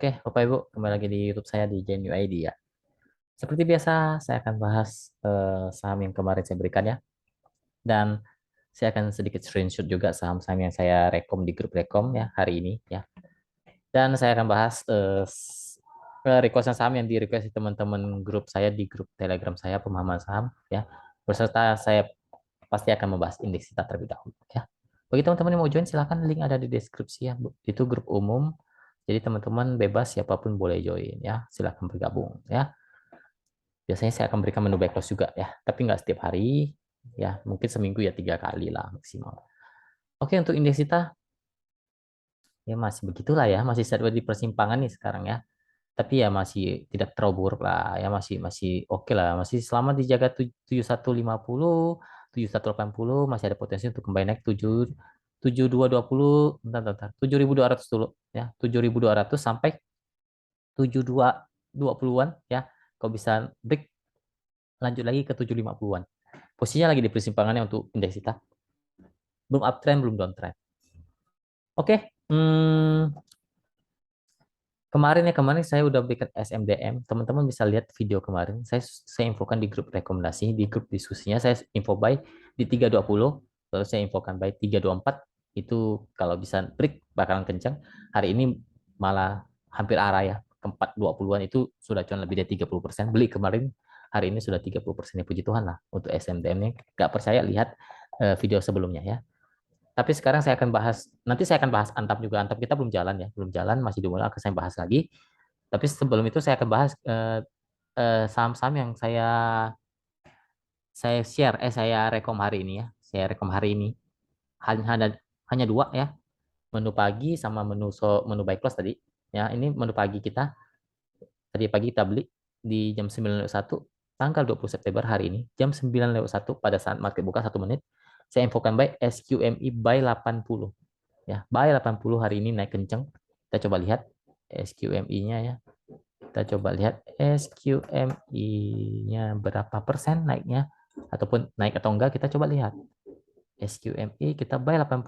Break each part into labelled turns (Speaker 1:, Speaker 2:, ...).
Speaker 1: Oke, Bapak Ibu, kembali lagi di YouTube saya di JNUID ya. Seperti biasa, saya akan bahas saham yang kemarin saya berikan ya. Dan saya akan sedikit screenshot juga saham-saham yang saya rekom di grup rekom ya hari ini ya. Dan saya akan bahas requestan saham yang di request teman-teman grup saya di grup Telegram saya pemahaman saham ya. Berserta saya pasti akan membahas indeks kita terlebih dahulu ya. Bagi teman-teman yang mau join silahkan link ada di deskripsi ya. Itu grup umum. Jadi teman-teman bebas siapapun boleh join ya. Silahkan bergabung ya. Biasanya saya akan berikan menu backlog juga ya. Tapi nggak setiap hari ya. Mungkin seminggu ya 3 kali lah maksimal. Oke untuk indeks kita ya masih begitulah ya. Masih sideways di persimpangan nih sekarang ya. Tapi ya masih tidak terlalu buruk lah ya. Masih masih oke lah. Masih selama dijaga 7150, 7180 masih ada potensi untuk kembali naik 7220, bentar, 7200 dulu ya, 7200 sampai 7220-an ya. Kalau bisa break lanjut lagi ke 750-an. Posisinya lagi di persimpangannya untuk indeks kita. Belum uptrend, belum downtrend. Oke, kemarin saya udah berikan SMDM. Teman-teman bisa lihat video kemarin. Saya infokan di grup rekomendasi, di grup diskusinya saya info buy di 320, lalu saya infokan buy 324. Itu kalau bisa break bakalan kencang. Hari ini malah hampir arah ya. Ke 420-an itu sudah cuan lebih dari 30%. Beli kemarin, hari ini sudah 30%. Ya puji Tuhan lah untuk SMDM-nya. Gak percaya lihat video sebelumnya ya. Tapi sekarang saya akan bahas, nanti saya akan bahas Antap juga. Antap kita belum jalan ya, belum jalan, masih dimulai, akan saya bahas lagi. Tapi sebelum itu saya akan bahas saham-saham yang saya share, saya rekom hari ini ya. Saya rekom hari ini. Hanya hanya dua ya, menu pagi sama menu buy close tadi. Ya, ini menu pagi kita. Tadi pagi kita beli di jam 9.01 tanggal 20 September hari ini, jam 9.01 pada saat market buka 1 menit. Saya infokan buy SQMI buy 80 ya. Buy 80 hari ini naik kenceng. Kita coba lihat SQMI-nya ya. Kita coba lihat SQMI-nya berapa persen naiknya ataupun naik atau enggak, kita coba lihat. SQMI kita buy 80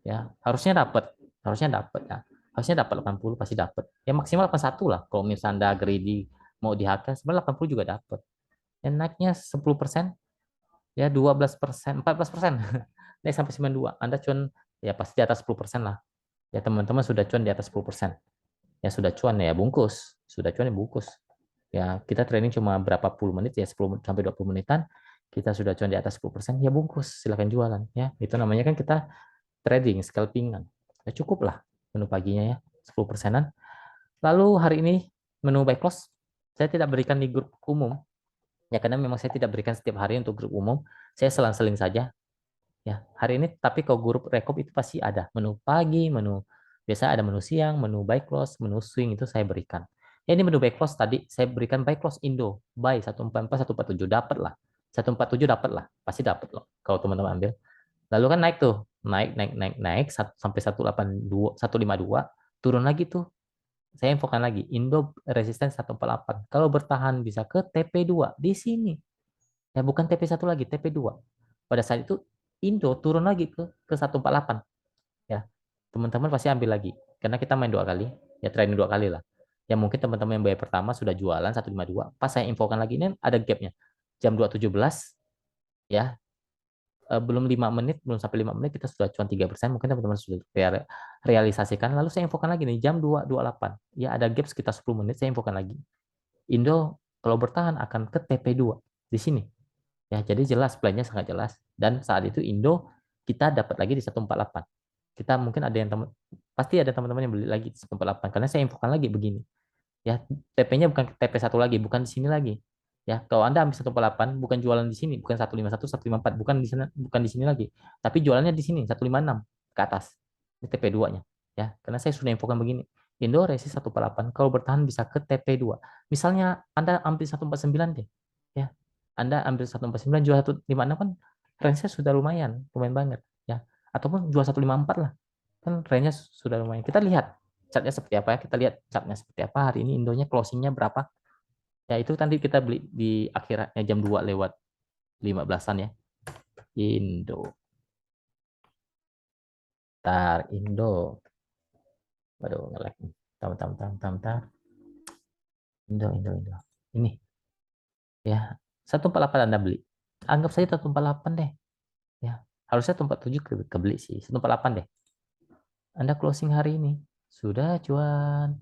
Speaker 1: ya. Harusnya dapat ya. Harusnya dapat 80 pasti dapat. Ya maksimal 81 lah. Kalau misalnya Anda greedy mau di HK sebenarnya 80 juga dapat. Ya naiknya 10%, ya 12%, 14%. Naik sampai 92. Anda cuan ya pasti di atas 10% lah. Ya teman-teman sudah cuan di atas 10%. Ya sudah cuan ya bungkus. Sudah cuan ya bungkus. Ya kita training cuma berapa puluh menit ya, 10 sampai 20 menitan. Kita sudah cuan di atas 10%, ya bungkus, silakan jualan ya. Itu namanya kan kita trading, scalpingan. Ya cukup lah menu paginya ya, 10%-an. Lalu hari ini menu buy close saya tidak berikan di grup umum ya, karena memang saya tidak berikan setiap hari untuk grup umum. Saya selang-seling saja ya hari ini. Tapi kalau grup rekom itu pasti ada menu pagi, menu biasa, ada menu siang, menu buy close, menu swing itu saya berikan ya. Ini menu buy close tadi saya berikan buy close Indo buy 144 147 dapat lah, 147 dapat lah, pasti dapat loh kalau teman-teman ambil. Lalu kan naik tuh, naik sampai 182 152, turun lagi tuh. Saya infokan lagi Indo resisten 148, kalau bertahan bisa ke TP2 di sini ya, bukan TP1 lagi, TP2. Pada saat itu Indo turun lagi ke 148 ya. Teman-teman pasti ambil lagi karena kita main 2 kali ya, training 2 kali lah. Ya mungkin teman-teman yang bayar pertama sudah jualan 152, pas saya infokan lagi ini ada gapnya jam 2.17 ya. Belum 5 menit, belum sampai 5 menit kita sudah cuan 3%. Mungkin teman-teman sudah realisasikan. Lalu saya infokan lagi nih jam 2.28 ya, ada gap sekitar 10 menit, saya infokan lagi Indo kalau bertahan akan ke TP2 di sini ya. Jadi jelas plannya sangat jelas, dan saat itu Indo kita dapat lagi di 148. Kita mungkin ada yang pasti ada teman-teman yang beli lagi di 148 karena saya infokan lagi begini ya. TP-nya bukan TP1 lagi, bukan di sini lagi ya. Kalau Anda ambil 148 bukan jualan di sini, bukan 151 154, bukan di sana, bukan di sini lagi, tapi jualannya di sini 156 ke atas. Ini TP2-nya ya. Karena saya sudah infokan begini, Indo resi 148 kalau bertahan bisa ke TP2. Misalnya Anda ambil 149 deh ya. Anda ambil 149 jual 156 kan range-nya sudah lumayan, lumayan banget ya. Ataupun jual 154 lah. Kan range-nya sudah lumayan. Kita lihat chartnya seperti apa ya. Kita lihat chartnya seperti apa. Hari ini Indonya closingnya berapa. Ya itu nanti kita beli di akhirnya jam 2 lewat 15-an ya. Indo. Tar Indo. Waduh, nge-lag. tam tam tam tam tam Indo. Ini ya 148 Anda beli. Anggap saja 148 deh. Ya, harusnya 147 kebeli sih. 148 deh. Anda closing hari ini sudah cuan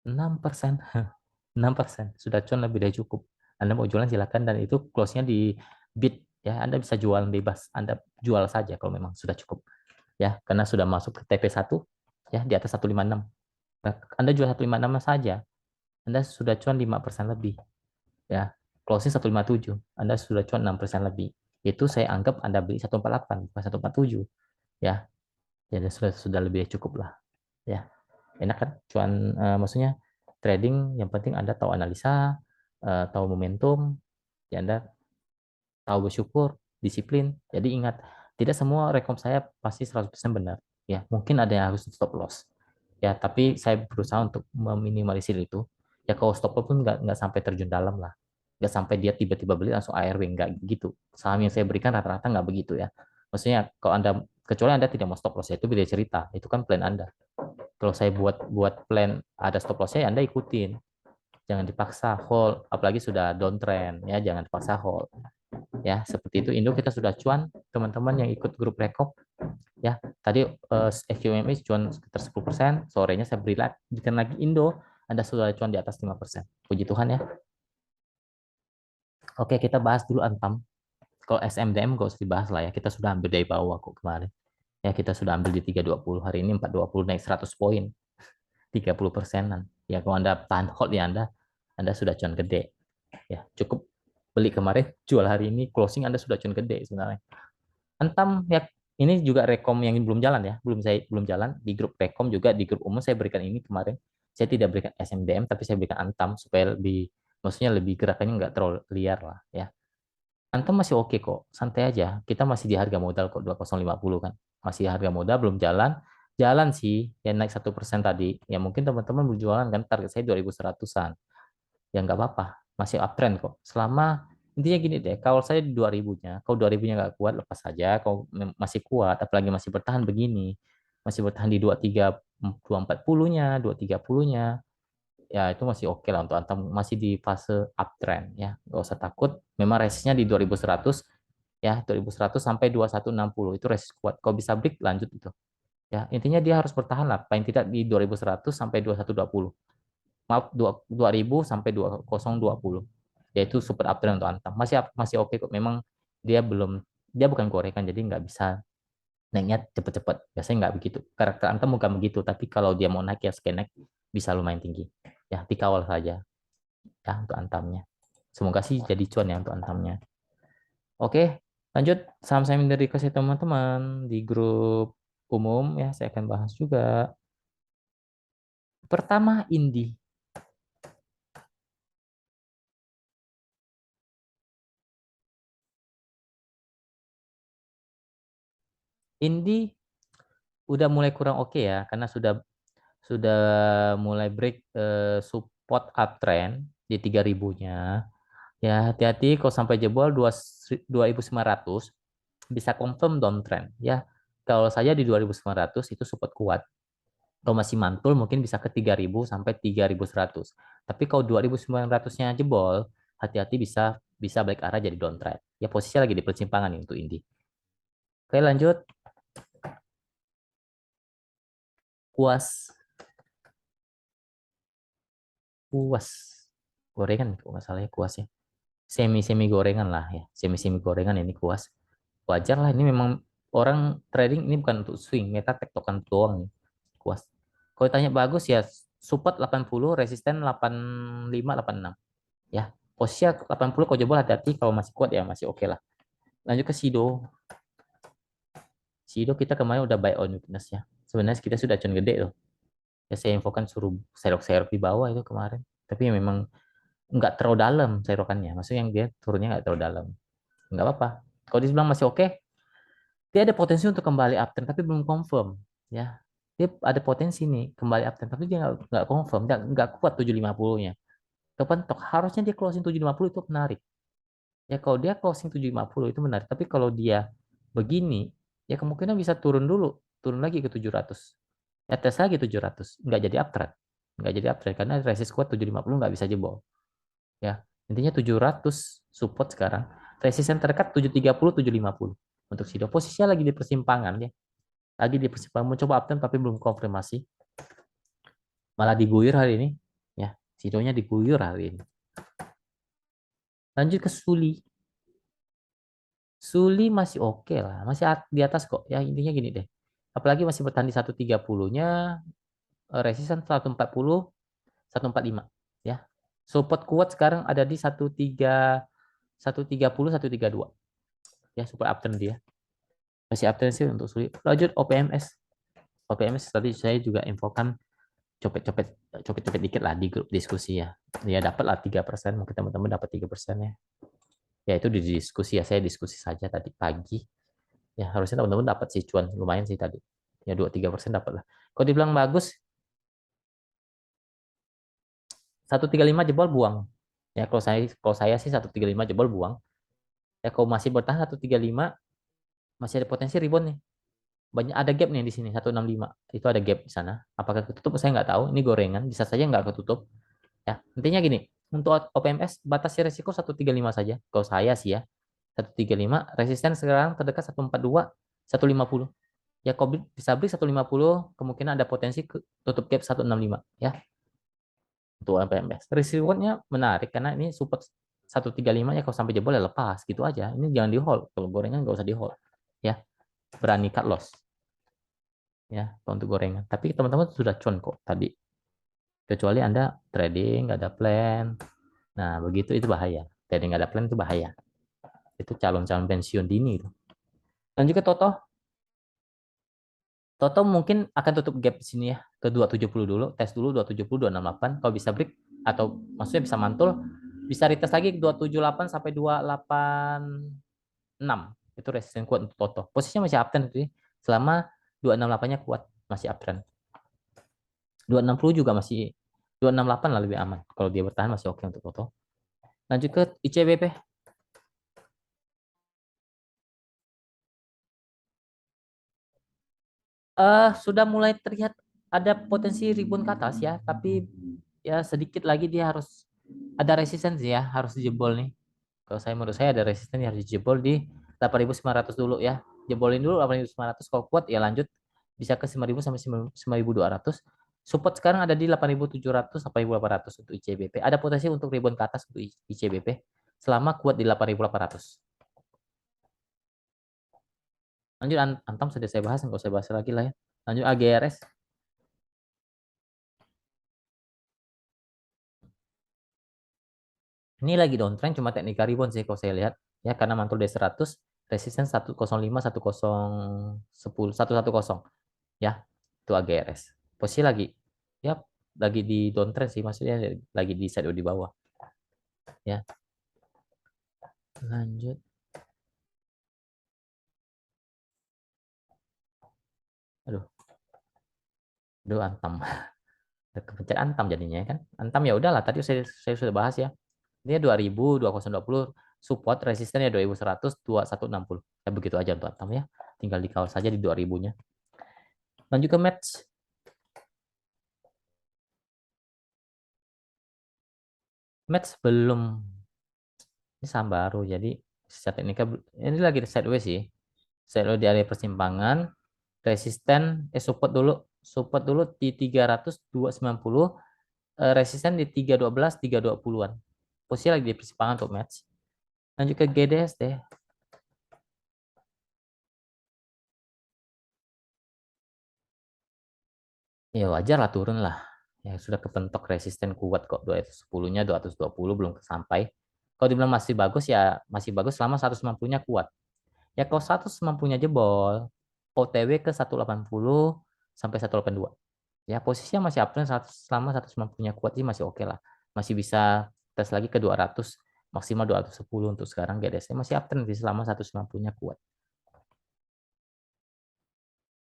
Speaker 1: 6%. 6%. Sudah cuan lebih dari cukup. Anda mau jualan silakan dan itu close-nya di bid ya. Anda bisa jual bebas. Anda jual saja kalau memang sudah cukup. Ya, karena sudah masuk ke TP1 ya di atas 156. Nah, Anda jual 156 saja. Anda sudah cuan 5% lebih. Ya, closing 157. Anda sudah cuan 6% lebih. Itu saya anggap Anda beli 148 bukan 147 ya. Jadi sudah lebih cukup lah ya. Enak kan? Cuan maksudnya trading yang penting Anda tahu analisa, tahu momentum, ya Anda tahu bersyukur, disiplin. Jadi ingat, tidak semua rekom saya pasti 100% benar. Ya, mungkin ada yang harus stop loss. Ya, tapi saya berusaha untuk meminimalisir itu. Ya, kalau stop loss pun nggak sampai terjun dalam lah. Nggak sampai dia tiba-tiba beli langsung ARW, nggak gitu. Saham yang saya berikan rata-rata nggak begitu ya. Maksudnya, kalau Anda, kecuali Anda tidak mau stop loss, ya itu beda cerita. Itu kan plan Anda. Kalau saya buat plan ada stop loss-nya, ya Anda ikutin. Jangan dipaksa hold, apalagi sudah downtrend ya, jangan dipaksa hold. Ya, seperti itu Indo kita sudah cuan, teman-teman yang ikut grup rekop ya. Tadi FQMI cuan sekitar 10%, sorenya saya berikan lagi Indo, Anda sudah cuan di atas 5%. Puji Tuhan ya. Oke, kita bahas dulu Antam. Kalau SMDM gak usah dibahas lah ya, kita sudah ambil dari bawah kok kemarin. Ya, kita sudah ambil di 320, hari ini 420 naik 100 poin. 30%-an. Ya, kalau Anda tahan hold ya Anda sudah cuan gede. Ya, cukup beli kemarin, jual hari ini, closing Anda sudah cuan gede sebenarnya. Antam ya, ini juga rekom yang belum jalan ya, belum jalan di grup rekom juga, di grup umum saya berikan ini kemarin. Saya tidak berikan SMDM tapi saya berikan Antam supaya lebih, maksudnya lebih gerakannya nggak terlalu liar lah ya. Antam masih oke kok, santai aja. Kita masih di harga modal kok 2050 kan. Masih harga modal belum jalan. Jalan sih, yang naik 1% tadi. Ya mungkin teman-teman berjualan kan, target saya 2100-an. Ya nggak apa-apa, masih uptrend kok. Selama intinya gini deh, kalau saya di 2000-nya, kalau 2000-nya nggak kuat lepas saja. Kalau masih kuat, apalagi masih bertahan begini, masih bertahan di 23 240-nya, 230-nya, ya itu masih oke lah untuk antam, masih di fase uptrend ya. Nggak usah takut. Memang resistnya di 2100 ya, 2100 sampai 2160 itu resist kuat. Kalau bisa break lanjut itu. Ya, intinya dia harus bertahan lah paling tidak di 2100 sampai 2120. Maaf, 2000 sampai 2020. Yaitu super uptrend untuk Antam. Masih masih oke kok. Memang dia bukan gorengan jadi nggak bisa naiknya cepet-cepet. Biasanya nggak begitu. Karakter Antam bukan begitu, tapi kalau dia mau naik ya scan naik bisa lumayan tinggi. Ya, dikawal saja ya untuk Antamnya. Semoga sih jadi cuan ya untuk Antamnya. Oke, lanjut saham-saham yang dari kasih teman-teman di grup umum ya, saya akan bahas juga. Pertama, Indi. Indi udah mulai kurang oke ya, karena sudah mulai break support uptrend di 3000-nya. Ya, hati-hati kalau sampai jebol 2900 bisa confirm downtrend ya. Kalau saya di 2900 itu support kuat. Kalau masih mantul mungkin bisa ke 3000 sampai 3100. Tapi kalau 2900-nya jebol, hati-hati bisa bisa balik arah jadi downtrend. Ya posisi lagi di persimpangan untuk Indi. Oke, lanjut. Kuas. Kuas. Gorengan kalau nggak salah ya kuasnya. Semi-semi gorengan lah ya. Semi-semi gorengan ini kuas. Wajar lah, ini memang orang trading ini bukan untuk swing, meta tektokan doang nih. Kuas. Kalau tanya bagus ya support 80, resisten 85, 86. Ya, posisi 80 kalau jebol hati-hati, kalau masih kuat ya masih oke lah. Lanjut ke Sido. Sido kita kemarin udah buy on weakness ya. Sebenarnya kita sudah cuan gede loh. Ya saya infokan suruh serok-serok di bawah itu kemarin. Tapi ya memang nggak terlalu dalam serokannya. Maksudnya yang dia turunnya nggak terlalu dalam. Nggak apa-apa. Kalau dibilang masih oke, dia ada potensi untuk kembali uptrend tapi belum confirm ya. Dia ada potensi nih kembali uptrend tapi dia nggak confirm, nggak kuat 750-nya. Kapan tok harusnya dia closing 750 itu menarik. Ya kalau dia closing 750 itu menarik, tapi kalau dia begini ya kemungkinan bisa turun dulu, turun lagi ke 700. Ya tes lagi 700, nggak jadi uptrend. nggak jadi uptrend karena resist kuat 750 nggak bisa jebol. Ya, intinya 700 support sekarang. Resisten terdekat 730, 750. Untuk Sido posisinya lagi di persimpangan ya. Lagi di persimpangan mencoba uptrend tapi belum konfirmasi. Malah diguyur hari ini. Ya, Sidonya diguyur hari ini. Lanjut ke Suli. Suli masih oke lah, masih di atas kok. Ya intinya gini deh. Apalagi masih bertahan di 130-nya, resisten 140, 145 ya. Support kuat sekarang ada di 130, 132. Ya, super uptrend dia. Masih uptrend sih untuk Suli. Lanjut OPMS. OPMS tadi saya juga infokan copet-copet copet-copet dikit lah di grup diskusi ya. Ya dapat lah 3%, mungkin teman-teman dapat 3% ya. Ya itu di diskusi ya, saya diskusi saja tadi pagi. Ya harusnya teman-teman dapat sih cuan lumayan sih tadi. Ya 2-3% dapat lah. Kalau dibilang bagus 135 jebol buang. Ya kalau saya sih 135 jebol buang. Ya kalau masih bertahan 135 masih ada potensi rebound nih. Banyak ada gap nih di sini 165. Itu ada gap di sana. Apakah ketutup saya nggak tahu. Ini gorengan bisa saja nggak ketutup. Ya, intinya gini, untuk OPMS batasi resiko 135 saja. Kalau saya sih ya, 135, resisten sekarang terdekat 142, 150. Ya, kau bisa beli 150, kemungkinan ada potensi tutup gap 165 ya untuk OPMS. Risk rewardnya menarik karena ini support 135 ya kalau sampai jebol ya lepas gitu aja. Ini jangan di hold. Kalau gorengan nggak usah di hold. Ya, berani cut loss ya untuk gorengan. Tapi teman-teman sudah con kok tadi. Kecuali Anda trading, nggak ada plan. Nah, begitu itu bahaya. Trading nggak ada plan itu bahaya. Itu calon-calon pensiun dini itu. Dan juga Toto. Toto mungkin akan tutup gap di sini ya. Ke 270 dulu. Tes dulu 270, 268. Kalau bisa break atau maksudnya bisa mantul. Bisa retest lagi 278 sampai 286. Itu resisten kuat untuk Toto. Posisinya masih uptrend itu ya. Selama 268-nya kuat. Masih uptrend. 260 juga masih 268 lah lebih aman. Kalau dia bertahan masih oke untuk Toto. Lanjut ke ICBP. Sudah mulai terlihat ada potensi rebound ke atas ya, tapi ya sedikit lagi dia harus ada resistensi ya, harus dijebol nih. Kalau saya menurut saya ada resisten yang harus dijebol di 8.900 dulu ya. Jebolin dulu 8.900 kalau kuat ya lanjut bisa ke 5.000 sampai 5.200. Support sekarang ada di 8.700 sampai 8.800 untuk ICBP. Ada potensi untuk rebound ke atas untuk ICBP selama kuat di 8.800. Lanjut Antam sudah saya bahas, nggak usah bahas lagi lah ya. Lanjut AGRS. Ini lagi downtrend cuma teknik rebound sih kalau saya lihat ya karena mantul di 100 resisten 105 1010 110 ya itu AGRS. Posisi lagi ya lagi di downtrend sih maksudnya lagi di shadow di bawah ya. Lanjut. Aduh, aduh Antam. Udah kepencet Antam jadinya ya kan. Antam ya udahlah tadi saya sudah bahas ya. Ini 2000, 2020 support resistennya 2100, 2160. Ya begitu aja untuk Antam ya. Tinggal dikawal saja di 2000-nya. Lanjut ke match. Match belum. Ini saham baru. Jadi secara teknikal ini lagi sideways sih. Sideways di area persimpangan. Resisten support dulu. Support dulu di 300, 290. Resisten di 312, 320-an. Posisi lagi di persimpangan untuk match. Lanjut ke GDS deh. Ya wajar lah turun lah. Ya sudah kepentok resisten kuat kok 210-nya 220 belum sampai. Kalau dibilang masih bagus ya masih bagus selama 190-nya kuat. Ya kalau 190-nya jebol, OTW ke 180 sampai 182. Ya posisinya masih uptrend selama 190-nya kuat sih masih oke lah. Masih bisa tes lagi ke 200 maksimal 210 untuk sekarang GDS masih uptrend sih selama 190-nya kuat.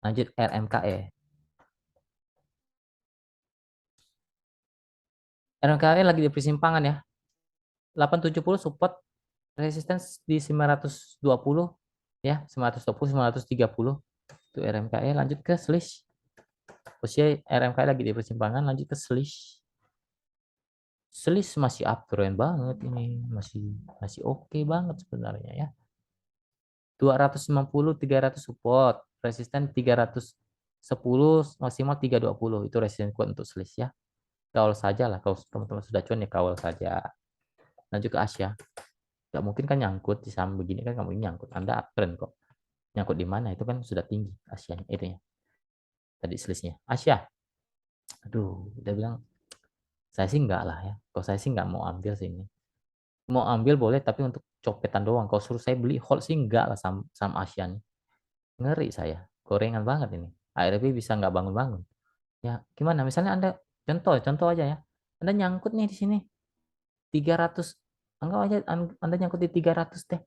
Speaker 1: Lanjut RMKE. RMKE lagi di persimpangan ya. 870 support resistance di 920 ya 920 930 itu RMKE lanjut ke Slish Posisi RMK lagi di persimpangan, lanjut ke slice. Slice masih uptrend banget ini, masih masih oke banget sebenarnya ya. 250 300 support, resisten 310 maksimal 320 itu resisten kuat untuk slice ya. Kawal saja lah kalau teman-teman sudah cuan ya kawal saja. Lanjut ke Asia. Gak mungkin kan nyangkut di saham begini kan kamu ini nyangkut. Anda uptrend kok. Nyangkut di mana itu kan sudah tinggi Asia itu ya. Tadi slice-nya. Asia. Aduh, udah bilang saya sih enggak lah ya. Kalau saya sih enggak mau ambil sih ini. Mau ambil boleh tapi untuk copetan doang. Kalau suruh saya beli hold sih enggak lah saham Asia nih. Ngeri saya. Gorengan banget ini. ARB bisa nggak bangun-bangun. Ya, gimana? Misalnya Anda contoh aja ya. Anda nyangkut nih di sini 300. Anggap aja Anda nyangkut di 300 deh.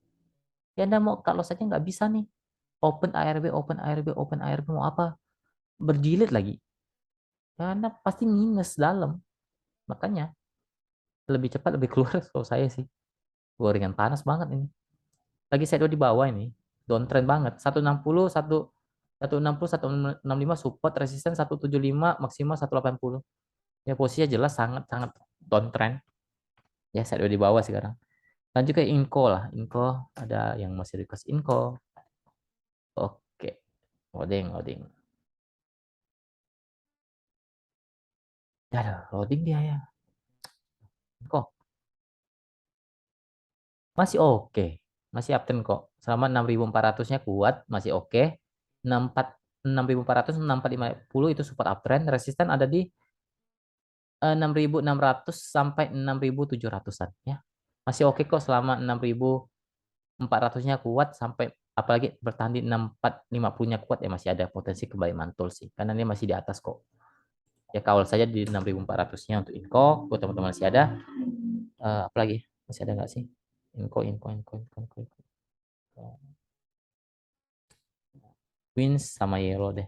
Speaker 1: Ya Anda mau kalau saja nggak bisa nih. Open ARB, open ARB, open ARB mau apa? Berjilid lagi. Ya Anda pasti minus dalam. Makanya lebih cepat lebih keluar kalau saya sih. Gorengan panas banget ini. Lagi saya di bawah ini. Downtrend banget. 160, 160, 165 support, resisten 175, maksimal 180. Ya posisinya jelas sangat sangat downtrend. Ya saya di bawah sekarang. Lanjut ke Inco lah. Inco ada yang masih request Inco. Oke. Loading, loading. Ya ada loading dia ya. Kok masih oke. Masih uptrend kok. Selama 6.400-nya kuat, masih oke. 64 6.400 6.450 itu support uptrend, resisten ada di 6.600 sampai 6.700-an ya. Masih oke kok selama 6.400-nya kuat sampai apalagi bertahan di 6.450-nya kuat ya masih ada potensi kembali mantul sih. Karena ini masih di atas kok. Ya kawal saja di 6.400-nya untuk Inco, buat teman-teman masih ada. Apalagi masih ada nggak sih? Inco. Wins sama Yellow deh.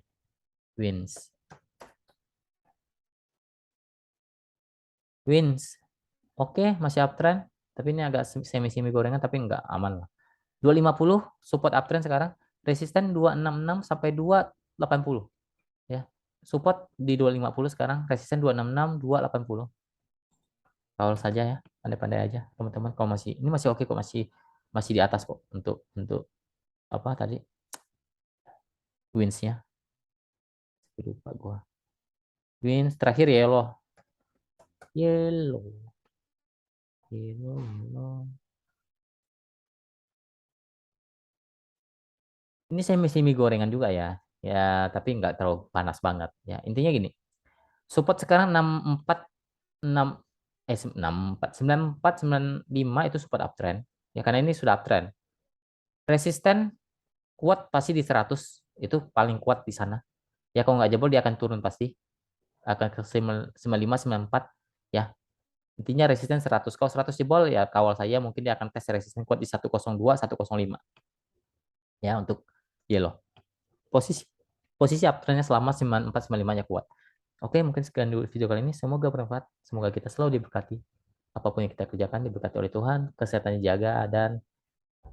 Speaker 1: Wins. Wins. Oke, masih uptrend. Tapi ini agak semi-semi gorengan tapi nggak aman lah. 250 support uptrend sekarang. Resisten 266 sampai 280 ya. Support di 250 sekarang, resisten 266, 280. Kalau saja ya, pandai-pandai aja teman-teman. Kalau masih ini masih oke kok, masih masih di atas kok untuk apa tadi winsnya. Lupa gua. Wins terakhir yellow. Yellow. Yellow. Ini semi-semi gorengan juga ya. Ya, tapi nggak terlalu panas banget. Ya, intinya gini. Support sekarang 64 6 64 94 95 itu support uptrend. Ya, karena ini sudah uptrend. Resisten kuat pasti di 100. Itu paling kuat di sana. Ya, kalau nggak jebol dia akan turun pasti. Akan ke 95 94 ya. Intinya resisten 100. Kalau 100 jebol ya kawal saya mungkin dia akan tes resisten kuat di 102 105 ya untuk yellow. Posisi posisi uptrendnya selama 94 95-nya kuat. Oke, mungkin sekian dulu video kali ini. Semoga bermanfaat. Semoga kita selalu diberkati. Apapun yang kita kerjakan diberkati oleh Tuhan. Kesehatannya jaga dan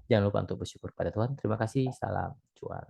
Speaker 1: jangan lupa untuk bersyukur pada Tuhan. Terima kasih. Salam cuan.